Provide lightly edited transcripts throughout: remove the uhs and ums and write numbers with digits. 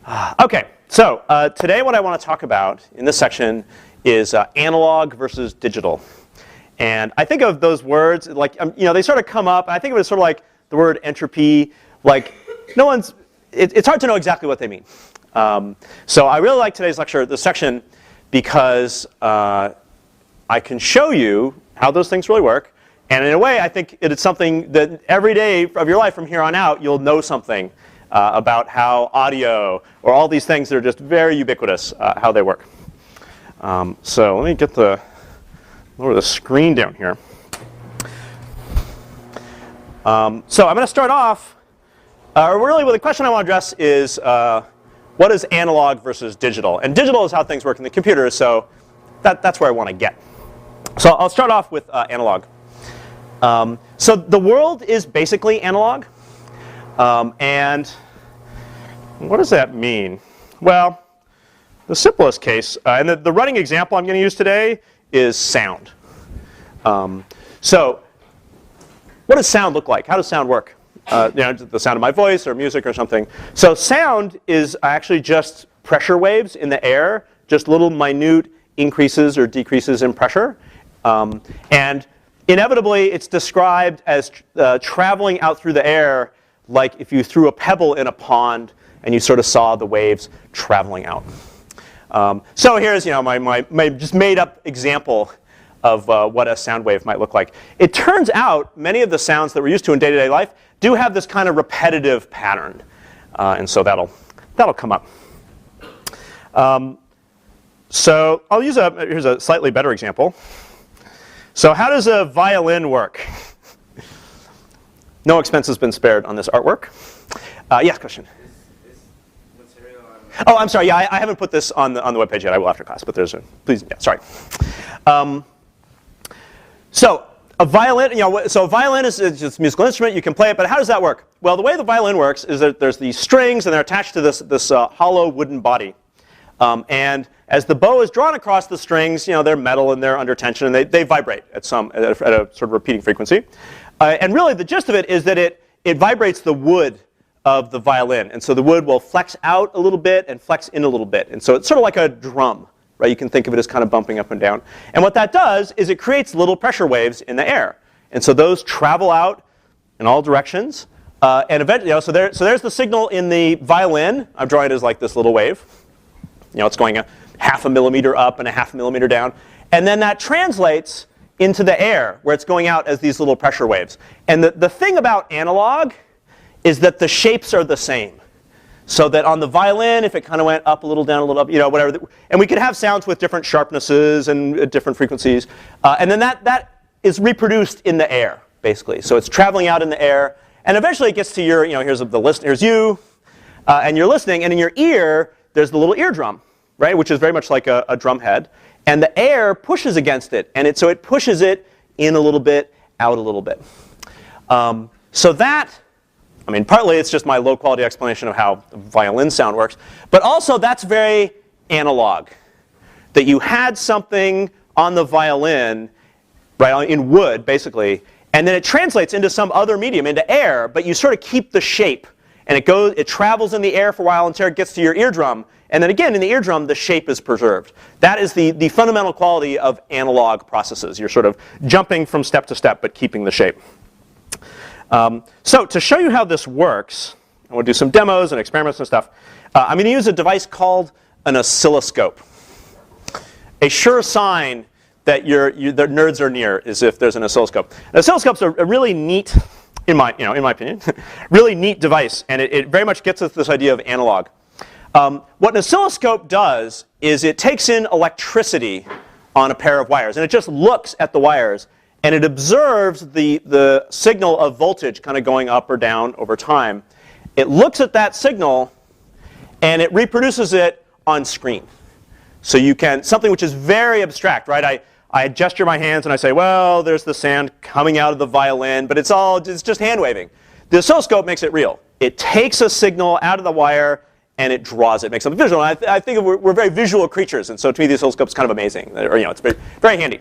Okay, so today what I want to talk about in this section is analog versus digital. And I think of those words like, they sort of come up. I think of it as sort of like the word entropy. Like, it's hard to know exactly what they mean. So I really like today's lecture, this section, because I can show you how those things really work. And in a way, I think it is something that every day of your life from here on out, you'll know something about how audio or all these things that are just very ubiquitous, how they work. So let me get lower the screen down here. So I'm going to start off, really the question I want to address is what is analog versus digital? And digital is how things work in the computer, so that's where I want to get. So I'll start off with analog. So the world is basically analog. And what does that mean? Well, the simplest case, and the running example I'm going to use today is sound. So what does sound look like? How does sound work? The sound of my voice or music or something. So sound is actually just pressure waves in the air, just little minute increases or decreases in pressure. And inevitably, it's described as traveling out through the air like if you threw a pebble in a pond and you sort of saw the waves traveling out. So here's my just made up example of what a sound wave might look like. It turns out many of the sounds that we're used to in day-to-day life do have this kind of repetitive pattern. And so that'll come up. So I'll use here's a slightly better example. So how does a violin work? No expense has been spared on this artwork. Yes, question? Is material on... Oh, I'm sorry. Yeah, I haven't put this on the webpage yet. I will after class, but there's please, yeah, sorry. So a violin, so a violin is just a musical instrument. You can play it, but how does that work? Well, the way the violin works is that there's these strings, and they're attached to this hollow wooden body. And as the bow is drawn across the strings, they're metal and they're under tension, and they vibrate at a sort of repeating frequency. And really, the gist of it is that it vibrates the wood of the violin. And so the wood will flex out a little bit and flex in a little bit. And so it's sort of like a drum, right? You can think of it as kind of bumping up and down. And what that does is it creates little pressure waves in the air. And so those travel out in all directions. And eventually, so there's the signal in the violin. I'm drawing it as like this little wave. It's going a half a millimeter up and a half a millimeter down. And then that translates into the air, where it's going out as these little pressure waves. And the thing about analog is that the shapes are the same. So that on the violin, if it kind of went up a little, down a little, up, whatever. And we could have sounds with different sharpnesses and different frequencies. And then that is reproduced in the air, basically. So it's traveling out in the air. And eventually it gets to your, here's the list. Here's you. And you're listening. And in your ear, there's the little eardrum, right, which is very much like a drum head. And the air pushes against it. And so it pushes it in a little bit, out a little bit. So that, partly it's just my low-quality explanation of how violin sound works. But also that's very analog. That you had something on the violin, right, in wood, basically. And then it translates into some other medium, into air. But you sort of keep the shape. And it travels in the air for a while until it gets to your eardrum. And then again, in the eardrum, the shape is preserved. That is the fundamental quality of analog processes. You're sort of jumping from step to step, but keeping the shape. So to show you how this works, I want to do some demos and experiments and stuff. I'm going to use a device called an oscilloscope. A sure sign that the nerds are near is if there's an oscilloscope. An oscilloscope's a really neat, in my opinion, really neat device. And it very much gets at this idea of analog. What an oscilloscope does is it takes in electricity on a pair of wires. And it just looks at the wires. And it observes the signal of voltage kind of going up or down over time. It looks at that signal, and it reproduces it on screen. So you can, something which is very abstract, right? I gesture my hands, and I say, well, there's the sound coming out of the violin. But it's just hand waving. The oscilloscope makes it real. It takes a signal out of the wire, and it draws it, makes something visual. And I think we're very visual creatures, and so to me the oscilloscope is kind of amazing. Or, it's very, very handy.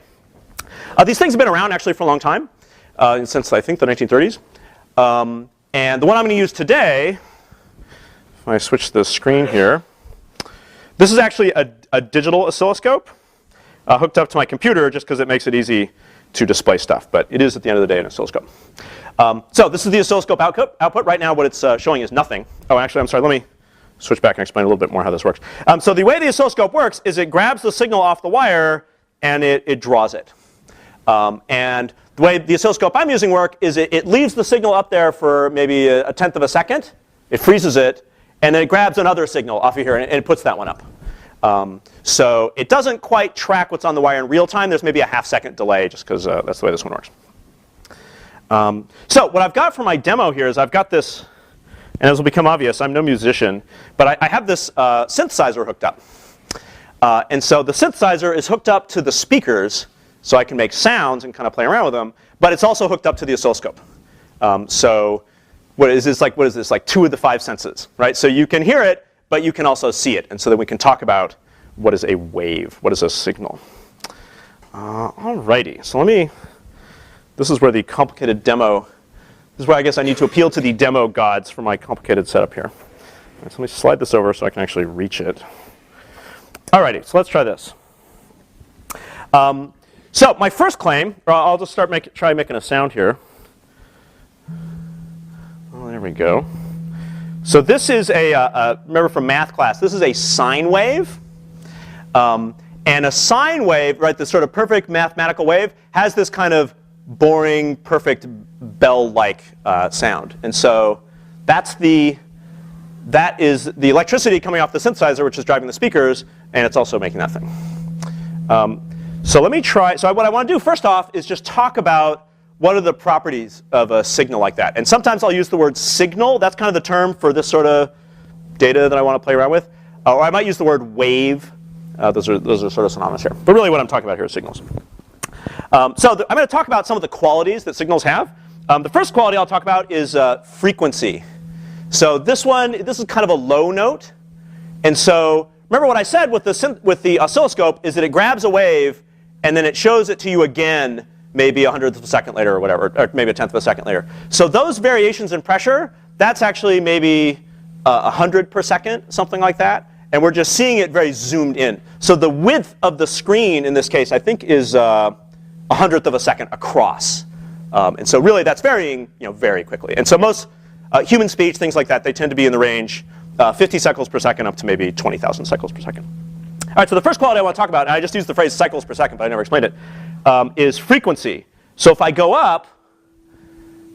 These things have been around actually for a long time, since I think the 1930s. And the one I'm going to use today, if I switch the screen here. This is actually a digital oscilloscope hooked up to my computer just because it makes it easy to display stuff. But it is, at the end of the day, an oscilloscope. So this is the oscilloscope output. Right now, what it's showing is nothing. Oh, actually, I'm sorry. Let me switch back and explain a little bit more how this works. So the way the oscilloscope works is it grabs the signal off the wire, and it draws it. And the way the oscilloscope I'm using works is it leaves the signal up there for maybe a tenth of a second. It freezes it, and then it grabs another signal off of here, and it puts that one up. So it doesn't quite track what's on the wire in real time. There's maybe a half-second delay, just because that's the way this one works. So what I've got for my demo here is I've got this, and as will become obvious, I'm no musician, but I have this synthesizer hooked up. And so the synthesizer is hooked up to the speakers, so I can make sounds and kind of play around with them, but it's also hooked up to the oscilloscope. So what is this, like 2 of the 5 senses, right? So you can hear it, but you can also see it. And so then we can talk about what is a wave, what is a signal. Alrighty, so this is where the complicated demo, this is where I guess I need to appeal to the demo gods for my complicated setup here. Right, so let me slide this over so I can actually reach it. Alrighty, so let's try this. So my first claim, I'll just try making a sound here. Oh, there we go. So this is remember from math class, this is a sine wave. And a sine wave, right, this sort of perfect mathematical wave, has this kind of boring, perfect bell-like sound. And so that is the electricity coming off the synthesizer, which is driving the speakers, and it's also making that thing. So let me try. So what I want to do first off is just talk about what are the properties of a signal like that. And sometimes I'll use the word signal. That's kind of the term for this sort of data that I want to play around with. Or I might use the word wave. Those are sort of synonymous here. But really what I'm talking about here is signals. I'm going to talk about some of the qualities that signals have. The first quality I'll talk about is frequency. So this is kind of a low note. And so remember what I said with the oscilloscope is that it grabs a wave, and then it shows it to you again maybe 1/100th of a second later or whatever, or maybe 1/10th of a second later. So those variations in pressure, that's actually maybe 100 per second, something like that. And we're just seeing it very zoomed in. So the width of the screen in this case, I think, is 1/100th of a second across. And so really that's varying very quickly. And so most human speech, things like that, they tend to be in the range 50 cycles per second up to maybe 20,000 cycles per second. All right, so the first quality I want to talk about, and I just used the phrase cycles per second, but I never explained it, is frequency. So if I go up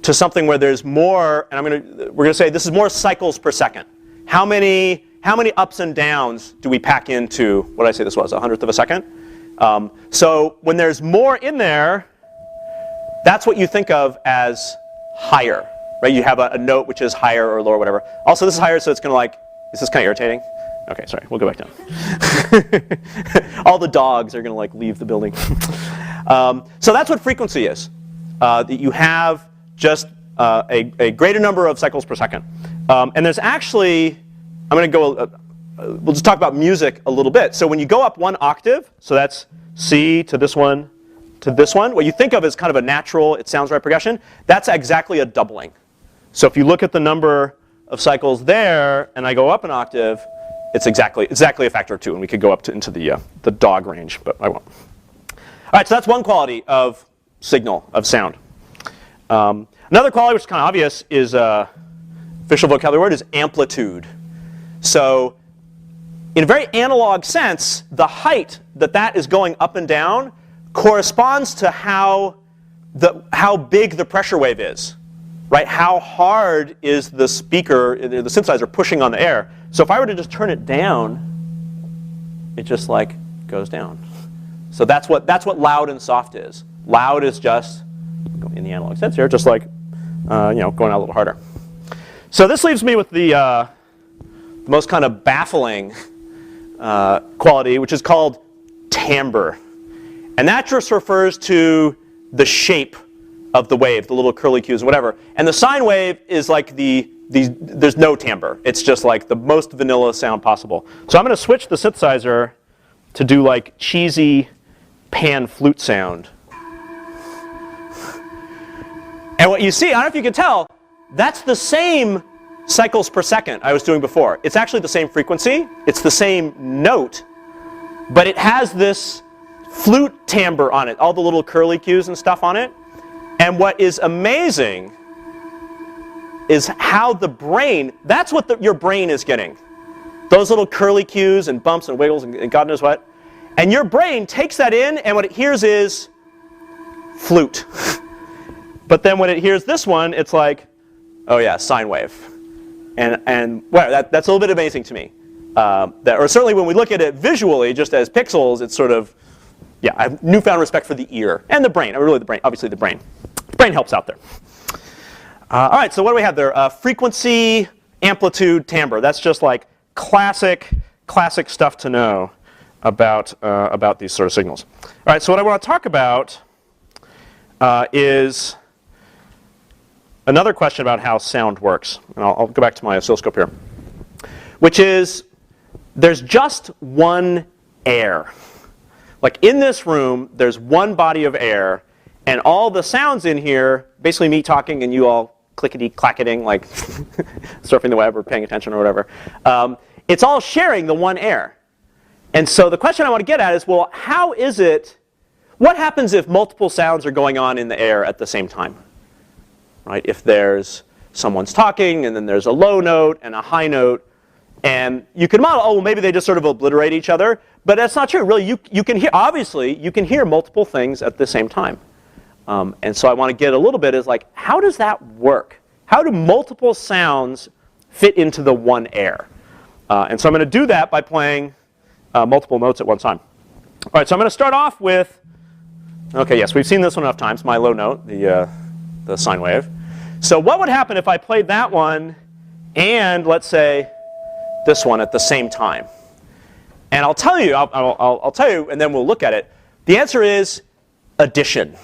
to something where there's more, and we're going to say this is more cycles per second. How many ups and downs do we pack into what did I say this was, 1/100th of a second? So when there's more in there, that's what you think of as higher, right? You have a note which is higher or lower, whatever. Also, this is higher, so it's going to is this kind of irritating? Okay, sorry, we'll go back down. All the dogs are going to leave the building. So that's what frequency is. That you have just a greater number of cycles per second. And there's actually, I'm going to go, we'll just talk about music a little bit. So when you go up 1 octave, so that's C to this one, what you think of as kind of a natural, it sounds right progression, that's exactly a doubling. So if you look at the number of cycles there, and I go up an octave, it's exactly a factor of 2, and we could go up into the dog range, but I won't. All right, so that's one quality of signal, of sound. Another quality, which is kind of obvious, is official vocabulary word, is amplitude. So in a very analog sense, the height that is going up and down corresponds to how big the pressure wave is, right? How hard is the speaker, the synthesizer, pushing on the air? So if I were to just turn it down, it just goes down. So that's what loud and soft is. Loud is just, in the analog sense here, just going out a little harder. So this leaves me with the most kind of baffling quality, which is called timbre. And that just refers to the shape of the wave, the little curlicues, whatever. And the sine wave is there's no timbre. It's just the most vanilla sound possible. So I'm going to switch the synthesizer to do cheesy pan flute sound. And what you see, I don't know if you can tell, that's the same cycles per second I was doing before. It's actually the same frequency. It's the same note, but it has this flute timbre on it, all the little curly cues and stuff on it. And what is amazing is how the brain, that's what your brain is getting. Those little curly cues and bumps and wiggles and God knows what. And your brain takes that in, and what it hears is flute. But then when it hears this one, it's like, oh yeah, sine wave. And well, that's a little bit amazing to me. Or certainly when we look at it visually, just as pixels, it's sort of, yeah, I have newfound respect for the ear and the brain. Really the brain, obviously the brain. The brain helps out there. All right, so what do we have there? Frequency, amplitude, timbre. That's just like classic stuff to know about these sort of signals. All right, so what I want to talk about is another question about how sound works. And I'll go back to my oscilloscope here, which is there's just one air. Like in this room, there's one body of air, and all the sounds in here, basically me talking and you all clickety-clacketing, like surfing the web or paying attention or whatever, it's all sharing the one air. And so the question I want to get at is, well, how is it, what happens if multiple sounds are going on in the air at the same time? Right? If there's someone's talking, and then there's a low note and a high note, and you can model, oh, well, maybe they just sort of obliterate each other, but that's not true. Really, you can hear, obviously, you can hear multiple things at the same time. And so I want to get a little bit is like, how does that work? How do multiple sounds fit into the one air? And so I'm going to do that by playing multiple notes at one time. All right, so I'm going to start off with, okay, yes, we've seen this one enough times, my low note, the sine wave. So what would happen if I played that one and, let's say, this one at the same time? And I'll tell you, I'll tell you, and then we'll look at it. The answer is addition.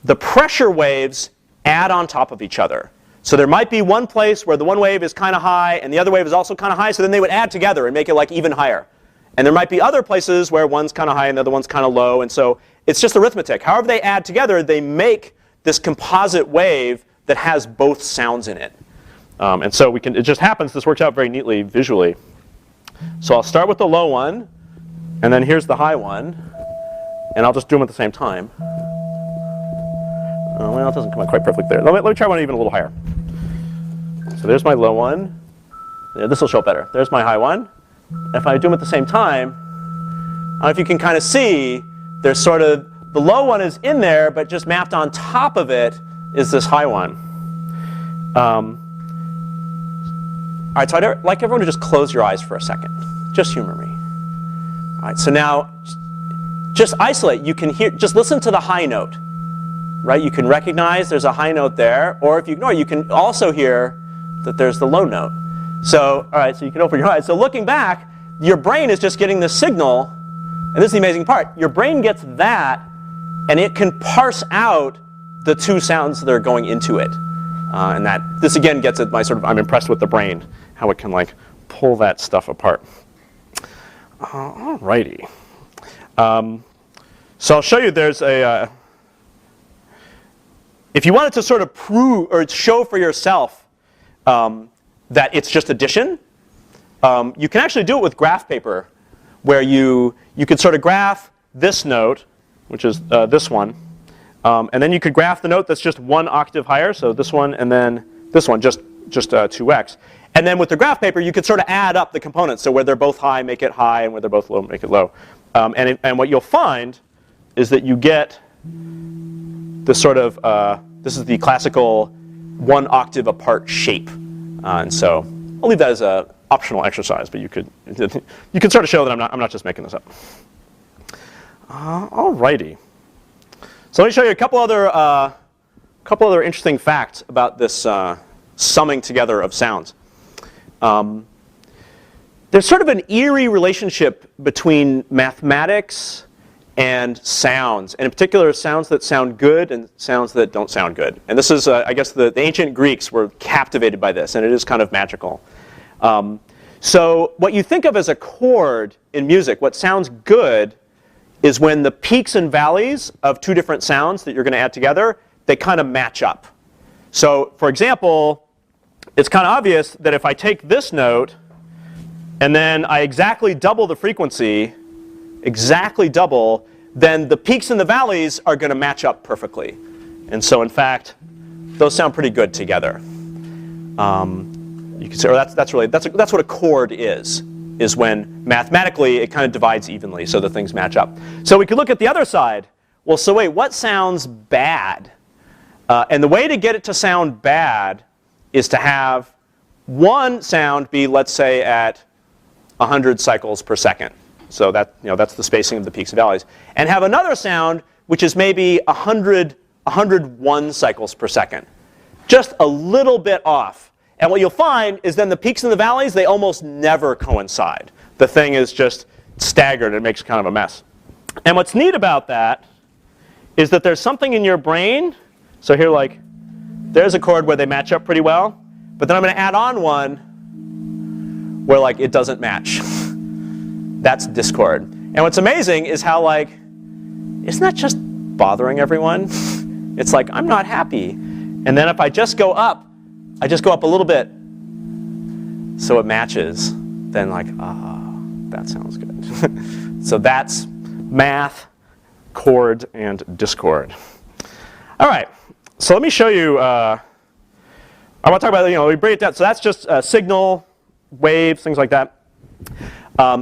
The pressure waves add on top of each other. So there might be one place where the one wave is kind of high and the other wave is also kind of high, so then they would add together and make it like even higher. And there might be other places where one's kind of high and the other one's kind of low, and so it's just arithmetic. However they add together, they make this composite wave that has both sounds in it. And so we can, it just happens, this works out very neatly visually. So I'll start with the low one, and then here's the high one, and I'll just do them at the same time. Oh, well, it doesn't come out quite perfectly there. Let me try one even a little higher. So there's my low one. Yeah, this will show up better. There's my high one. If I do them at the same time, I don't know if you can kind of see, there's sort of, the low one is in there, but just mapped on top of it is this high one. All right, so I'd like everyone to just close your eyes for a second. Just humor me. All right, so now, just isolate. You can hear, just listen to the high note. Right? You can recognize there's a high note there, or if you ignore it, you can also hear that there's the low note. So, all right, so you can open your eyes. So looking back, your brain is just getting the signal, and this is the amazing part. Your brain gets that, and it can parse out the two sounds that are going into it. And that, this again gets at my sort of, I'm impressed with the brain, how it can like pull that stuff apart. All righty. So I'll show you there's a, if you wanted to sort of prove or show for yourself that it's just addition, you can actually do it with graph paper, where you could sort of graph this note, which is this one, and then you could graph the note that's just one octave higher, so this one and then this one, just 2x. And then with the graph paper, you could sort of add up the components, so where they're both high, make it high, and where they're both low, make it low. And what you'll find is that you get this sort of, this is the classical one octave apart shape. And so I'll leave that as an optional exercise, but you could sort of show that I'm not just making this up. All righty. So let me show you a couple other interesting facts about this summing together of sounds. There's sort of an eerie relationship between mathematics and sounds, and in particular sounds that sound good and sounds that don't sound good. And this is, I guess, the ancient Greeks were captivated by this, and it is kind of magical. So what you think of as a chord in music, what sounds good, is when the peaks and valleys of two different sounds that you're going to add together, they kind of match up. So for example, it's kind of obvious that if I take this note and then I exactly double the frequency, exactly double, then the peaks and the valleys are going to match up perfectly. And so in fact, those sound pretty good together. You can say, or that's what a chord is when mathematically it kind of divides evenly so the things match up. So we could look at the other side. Well, so wait, what sounds bad? And the way to get it to sound bad is to have one sound be, let's say, at 100 cycles per second. So that's the spacing of the peaks and valleys. And have another sound which is maybe 101 cycles per second. Just a little bit off. And what you'll find is then the peaks and the valleys, they almost never coincide. The thing is just staggered. It makes kind of a mess. And what's neat about that is that there's something in your brain. So here, like, there's a chord where they match up pretty well. But then I'm going to add on one where, like, it doesn't match. That's discord. And what's amazing is how, like, isn't that just bothering everyone? It's like, I'm not happy. And then if I just go up, I just go up a little bit so it matches, then like, that sounds good. So that's math, chord, and discord. All right, so let me show you, I want to talk about, we break it down. So that's just signal, waves, things like that.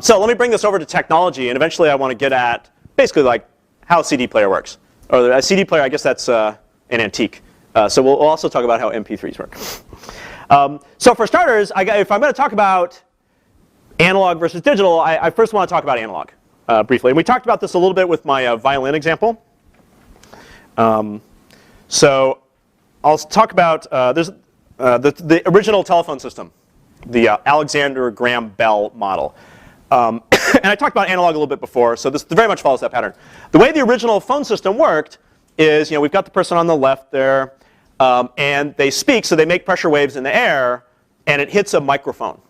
So let me bring this over to technology, and eventually I want to get at basically like how a CD player works. Or a CD player, I guess that's an antique. So we'll also talk about how MP3s work. So for starters, if I'm going to talk about analog versus digital, I first want to talk about analog briefly. And we talked about this a little bit with my violin example. So I'll talk about the original telephone system, the Alexander Graham Bell model. And I talked about analog a little bit before, so this very much follows that pattern. The way the original phone system worked is, we've got the person on the left there, and they speak, so they make pressure waves in the air, and it hits a microphone.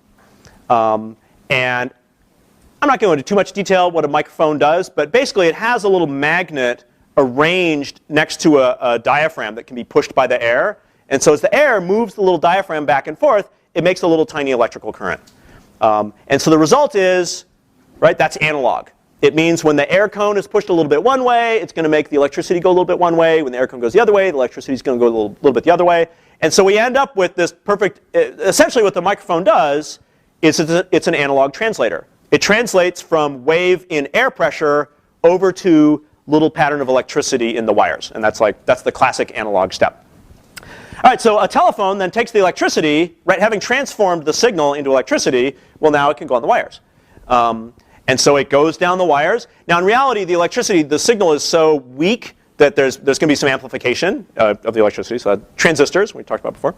And I'm not going to go into too much detail what a microphone does, but basically it has a little magnet arranged next to a diaphragm that can be pushed by the air. And so as the air moves the little diaphragm back and forth, it makes a little tiny electrical current. And so the result is, right, that's analog. It means when the air cone is pushed a little bit one way, it's going to make the electricity go a little bit one way. When the air cone goes the other way, the electricity is going to go a little bit the other way. And so we end up with this perfect, essentially what the microphone does is it's an analog translator. It translates from wave in air pressure over to little pattern of electricity in the wires. And that's the classic analog step. All right, so a telephone then takes the electricity, right, having transformed the signal into electricity, well, now it can go on the wires. And so it goes down the wires. Now, in reality, the electricity, the signal is so weak that there's going to be some amplification of the electricity. So transistors, we talked about before.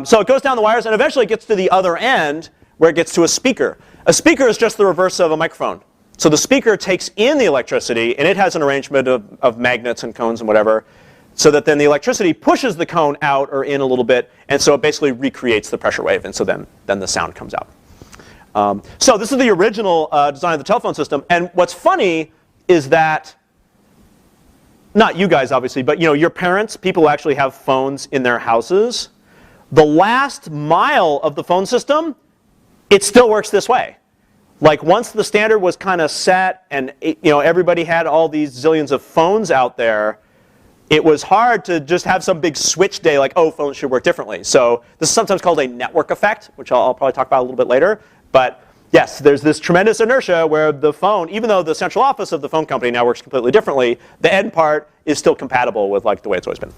So it goes down the wires, and eventually it gets to the other end, where it gets to a speaker. A speaker is just the reverse of a microphone. So the speaker takes in the electricity, and it has an arrangement of magnets and cones and whatever, so that then the electricity pushes the cone out or in a little bit, and so it basically recreates the pressure wave, and so then the sound comes out. So this is the original design of the telephone system, and what's funny is that, not you guys obviously, but your parents, people who actually have phones in their houses, the last mile of the phone system, it still works this way. Like once the standard was kind of set and everybody had all these zillions of phones out there, it was hard to just have some big switch day like, oh, phones should work differently. So this is sometimes called a network effect, which I'll probably talk about a little bit later. But yes, there's this tremendous inertia where the phone, even though the central office of the phone company now works completely differently, the end part is still compatible with like the way it's always been.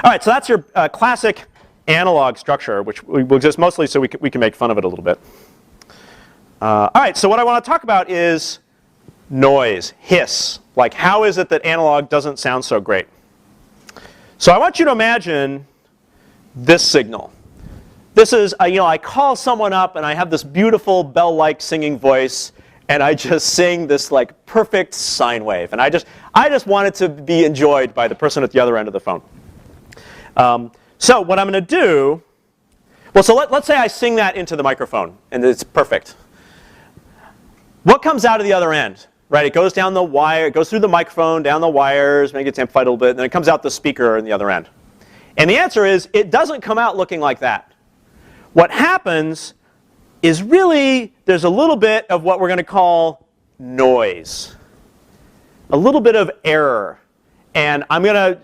All right, so that's your classic analog structure, which will exist mostly so we can make fun of it a little bit. All right, so what I want to talk about is noise, hiss. Like, how is it that analog doesn't sound so great? So I want you to imagine this signal. This is, I call someone up and I have this beautiful bell-like singing voice, and I just sing this like perfect sine wave. And I just want it to be enjoyed by the person at the other end of the phone. So what I'm going to do, well, so let's say I sing that into the microphone, and it's perfect. What comes out of the other end? Right, it goes down the wire, it goes through the microphone, down the wires, maybe it's amplified a little bit, and then it comes out the speaker on the other end. And the answer is, it doesn't come out looking like that. What happens is really there's a little bit of what we're going to call noise, a little bit of error. And I'm going to,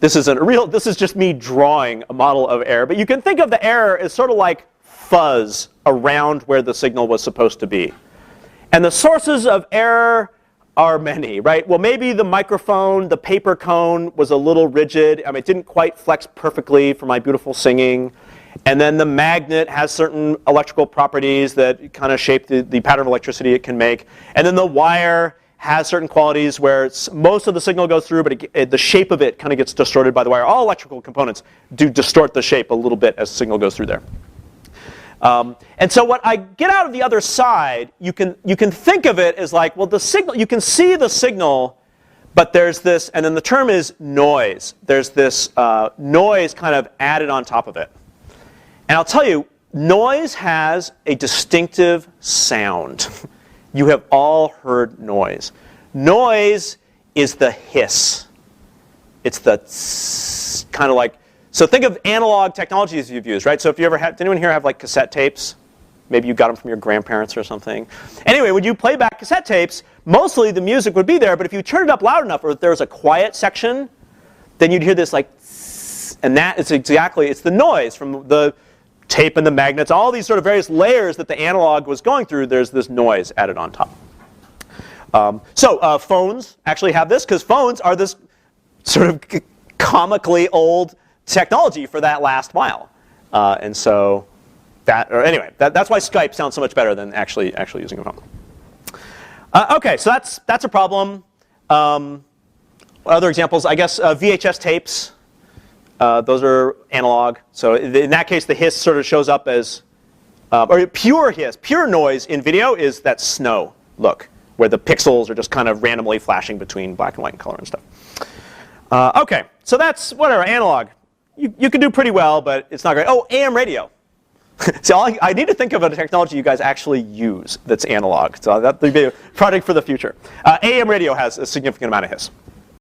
this is just me drawing a model of error, but you can think of the error as sort of like fuzz around where the signal was supposed to be. And the sources of error are many, right? Well, maybe the microphone, the paper cone was a little rigid. I mean, it didn't quite flex perfectly for my beautiful singing. And then the magnet has certain electrical properties that kind of shape the pattern of electricity it can make. And then the wire has certain qualities where most of the signal goes through, but the shape of it kind of gets distorted by the wire. All electrical components do distort the shape a little bit as signal goes through there. And so what I get out of the other side, you can think of it as like, well, the signal, you can see the signal, but there's this, and then the term is noise. There's this noise kind of added on top of it. And I'll tell you, noise has a distinctive sound. You have all heard noise. Noise is the hiss. It's the kind of like, so think of analog technologies you've used, right? So if you ever had, did anyone here have like cassette tapes? Maybe you got them from your grandparents or something. Anyway, when you play back cassette tapes, mostly the music would be there, but if you turn it up loud enough or if there was a quiet section, then you'd hear this like, and that is exactly, it's the noise from the tape and the magnets, all these sort of various layers that the analog was going through, there's this noise added on top. So phones actually have this, because phones are this sort of comically old technology for that last mile. And so anyway, that's why Skype sounds so much better than actually using a phone. OK, so that's a problem. Other examples, I guess VHS tapes. Those are analog. So in that case, the hiss sort of shows up as, or pure hiss, pure noise in video is that snow look, where the pixels are just kind of randomly flashing between black and white and color and stuff. OK, so that's whatever, analog. You can do pretty well, but it's not great. Oh, AM radio. So I need to think of a technology you guys actually use that's analog. So that would be a project for the future. AM radio has a significant amount of hiss.